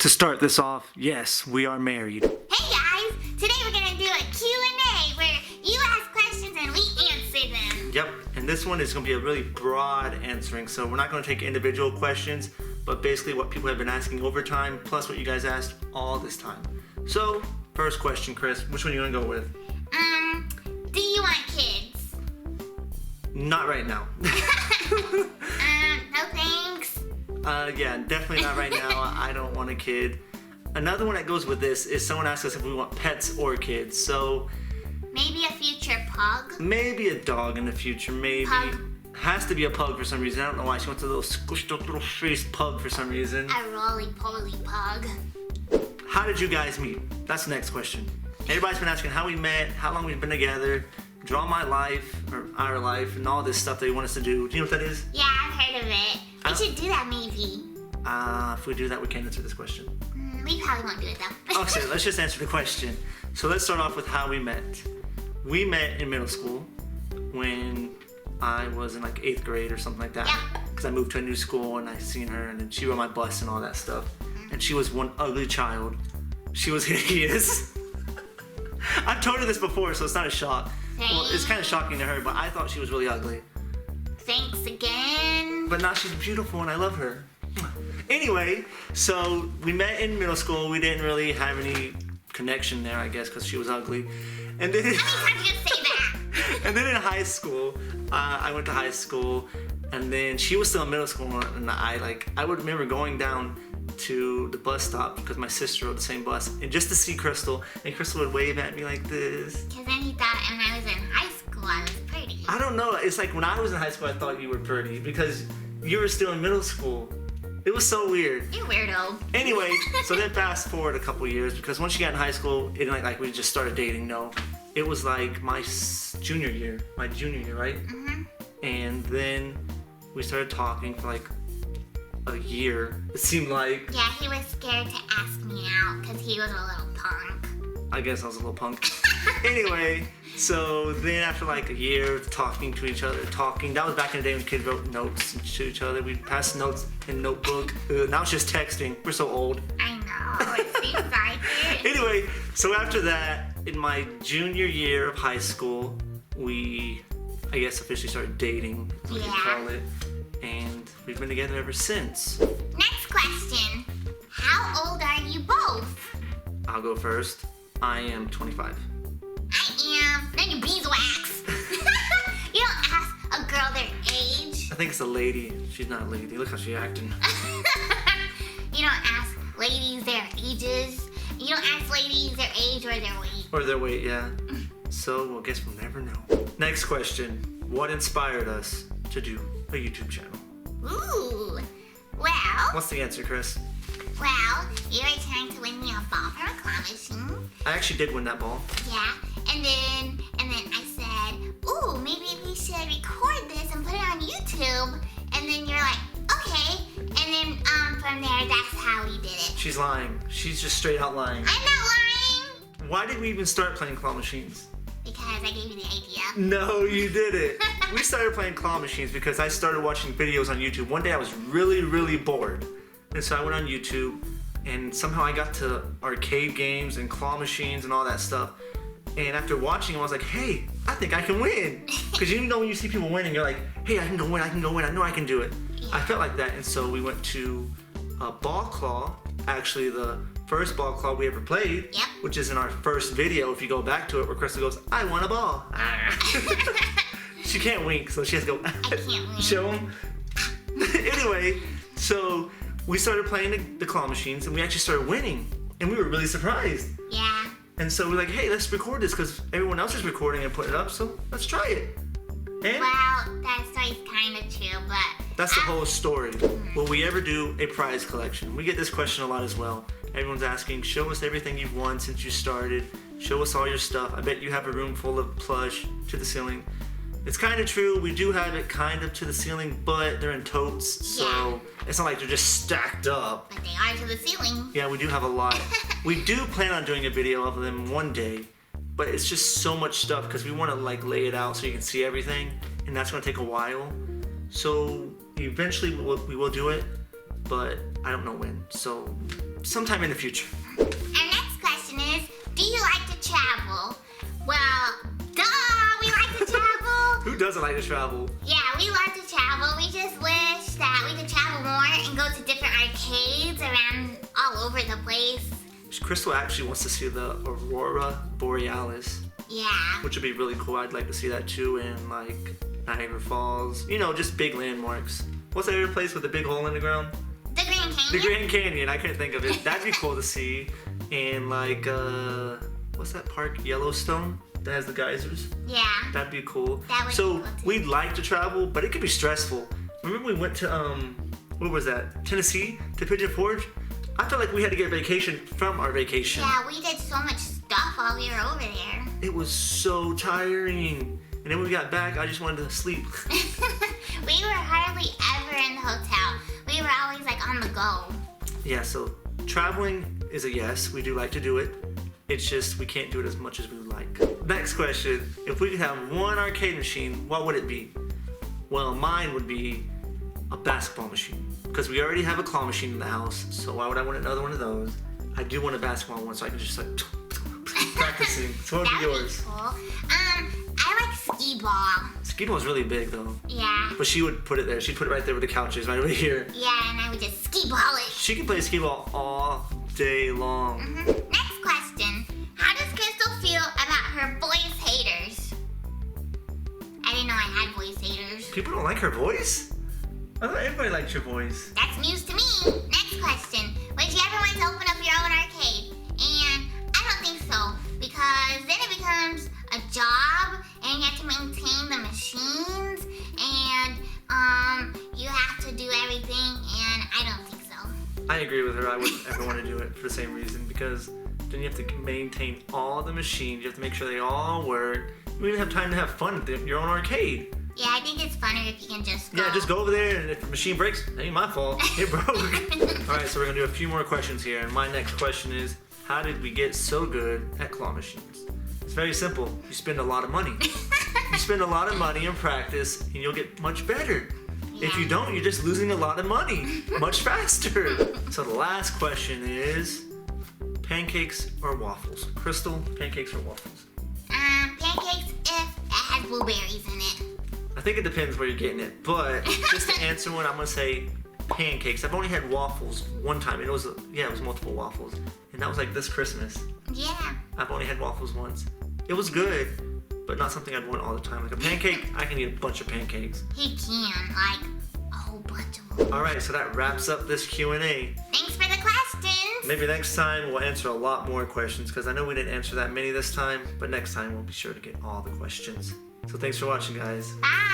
To start this off, yes, we are married. Hey guys! Today we're gonna do a Q&A where you ask questions and we answer them. Yep, and this one is going to be a really broad answering, so we're not going to take individual questions, but basically what people have been asking over time, plus what you guys asked all this time. So, first question, Chris, which one are you going to go with? Do you want kids? Not right now. No thanks. Yeah, definitely not right now. I don't want a kid. Another one that goes with this is someone asked us if we want pets or kids, so... Maybe a future pug? Maybe a dog in the future, maybe. Pug. Has to be a pug for some reason. I don't know why. She wants a little squished up little faced pug for some reason. A roly-poly pug. How did you guys meet? That's the next question. Everybody's been asking how we met, how long we've been together, draw my life, or our life, and all this stuff that you want us to do. Do you know what that is? Yeah, I've heard of it. We should do that maybe. If we do that, we can't answer this question. We probably won't do it though. Okay, let's just answer the question. So let's start off with how we met. We met in middle school when I was in like 8th grade or something like that. Yep. Because I moved to a new school and I seen her and then she rode my bus and all that stuff. And she was one ugly child. She was hideous. I've told her this before, so it's not a shock. Well, it's kind of shocking to her, but I thought she was really ugly. Thanks again. But now she's beautiful and I love her. Anyway, so we met in middle school. We didn't really have any connection there, I guess, because she was ugly. And then, How many times you gonna say that? and then in high school, I went to high school, and then she was still in middle school, and I would remember going down to the bus stop because my sister rode the same bus, and just to see Crystal, and Crystal would wave at me like this. Because then he thought when I was in high school I was pretty. I don't know. It's like when I was in high school, I thought you were pretty because you were still in middle school. It was so weird. You're weirdo. Anyway, so then fast forward a couple years because once you got in high school, it didn't like we just started dating. No, it was like my junior year, right? Mm-hmm. And then we started talking for like a year. It seemed like. Yeah, he was scared to ask me out because he was a little punk. I guess I was a little punk. Anyway, so then after like a year of talking to each other, that was back in the day when kids wrote notes to each other. We'd pass notes in notebook. Now it's just texting. We're so old. I know, it seems like it. Anyway, so after that, in my junior year of high school, we, I guess, officially started dating, is what you call it. And we've been together ever since. Next question. How old are you both? I'll go first. I am 25. I am. Then you beeswax. You don't ask a girl their age. I think it's a lady. She's not a lady. Look how she's acting. You don't ask ladies their ages. You don't ask ladies their age or their weight. Or their weight, yeah. So, well, guess we'll never know. Next question. What inspired us to do a YouTube channel? Ooh. Well, What's the answer, Chris? you were trying to win me a ball from a claw machine. I actually did win that ball. Yeah. And then I said, ooh, maybe we should record this and put it on YouTube. And then you're like, okay. And then from there, that's how we did it. She's lying. She's just straight out lying. I'm not lying. Why did we even start playing claw machines? Because I gave you the idea. No, you didn't. We started playing claw machines because I started watching videos on YouTube. One day I was really, really bored. And so I went on YouTube and somehow I got to arcade games and claw machines and all that stuff. And after watching, I was like, hey, I think I can win. Because you know when you see people winning, you're like, hey, I can go win, I know I can do it. Yeah. I felt like that, and so we went to Ball Claw, actually the first Ball Claw we ever played, Yep. which is in our first video, if you go back to it, where Crystal goes, I won a ball. She can't wink, so she has to go, I can't win. show him. Anyway, so we started playing the claw machines, and we actually started winning, and we were really surprised. Yeah. And so we're like, hey, let's record this because everyone else is recording and putting it up, so let's try it. And Well, that story's kind of true, but... that's the whole story. Will we ever do a prize collection? We get this question a lot as well. Everyone's asking, show us everything you've won since you started. Show us all your stuff. I bet you have a room full of plush to the ceiling. It's kind of true. We do have it kind of to the ceiling, but they're in totes, so Yeah. it's not like they're just stacked up. But they are to the ceiling. Yeah, we do have a lot. We do plan on doing a video of them one day, but it's just so much stuff because we want to like lay it out so you can see everything, and that's going to take a while. So eventually we will do it, but I don't know when. So sometime in the future. Our next question is, do you like to travel? Well, duh, we like to travel. Who doesn't like to travel? Yeah, we love to travel. We just wish that we could travel more and go to different arcades around all over the place. Crystal actually wants to see the Aurora Borealis. Yeah. Which would be really cool. I'd like to see that too, in like Niagara Falls. You know, just big landmarks. What's that other place with the big hole in the ground? The Grand Canyon? The Grand Canyon. I couldn't think of it. That'd be cool to see. And like, what's that park? Yellowstone? That has the geysers? Yeah. That'd be cool. That would so be cool too. we'd like to travel, but it could be stressful. Remember we went to, what was that? Tennessee? To Pigeon Forge? I felt like we had to get a vacation from our vacation. Yeah, we did so much stuff while we were over there. It was so tiring. And then when we got back, I just wanted to sleep. We were hardly ever in the hotel. We were always like on the go. Yeah, so traveling is a yes. We do like to do it. It's just we can't do it as much as we would like. Next question. If we could have one arcade machine, what would it be? Well, mine would be a basketball machine. Because we already have a claw machine in the house, so why would I want another one of those? I do want a basketball one so I can just like practicing. So what would be yours? Be cool. I like skee ball. Skee ball is really big though. Yeah. But she would put it there. She'd put it right there where the couch is, right over here. Yeah, and I would just skee ball it. She can play skee ball all day long. Next question. How does Crystal feel about her voice haters? I didn't know I had voice haters. People don't like her voice? I thought everybody liked your voice. That's news to me. Next question. Would you ever want to open up your own arcade? And I don't think so, because then it becomes a job and you have to maintain the machines and you have to do everything, and I don't think so. I agree with her. I wouldn't ever want to do it for the same reason, because then you have to maintain all the machines. You have to make sure they all work. You even have time to have fun at your own arcade. Yeah, I think it's funner if you can just go. Yeah, just go over there, and if the machine breaks, it ain't my fault. It broke. All right, so we're gonna do a few more questions here, and my next question is, how did we get so good at claw machines? It's very simple. You spend a lot of money. You spend a lot of money in practice, and you'll get much better. Yeah. If you don't, you're just losing a lot of money much faster. So the last question is, pancakes or waffles? Crystal, pancakes or waffles? Pancakes if it has blueberries in it. I think it depends where you're getting it, but just to answer one, I'm gonna say pancakes. I've only had waffles one time. It was multiple waffles, and that was like this Christmas. Yeah. I've only had waffles once. It was good, but not something I'd want all the time. Like a pancake, I can eat a bunch of pancakes. He can, like, a whole bunch of them. All right, so that wraps up this Q&A. Thanks for the questions. Maybe next time we'll answer a lot more questions, because I know we didn't answer that many this time, but next time we'll be sure to get all the questions. So thanks for watching, guys. Bye.